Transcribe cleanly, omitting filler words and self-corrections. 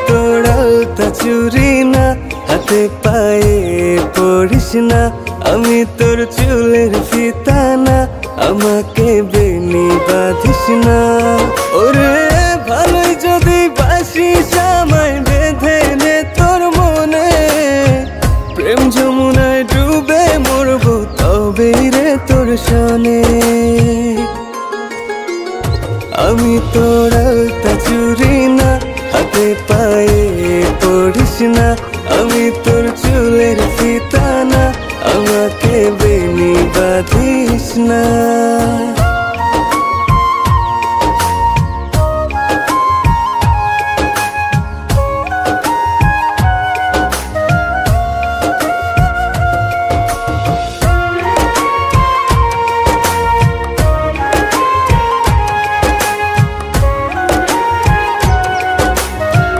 তোর আলতা চুরি না, হাতে পায়ে পড়িস না, আমি তোর চুলের ফিতা না, আমাকে বেনি বাঁধিস না। ওরে ভালোই যদি বাসিস আমায় বেঁধে নে তোর মনে, প্রেম যমুনায় ডুবে মরবো তবেই রে তোর শোনে। আমি তোর আলতা চুরি না, হাতে পায়ে পড়িস না, আমি তোর চুলের ফিতা না, আমাকে বেনি বাঁধিস না।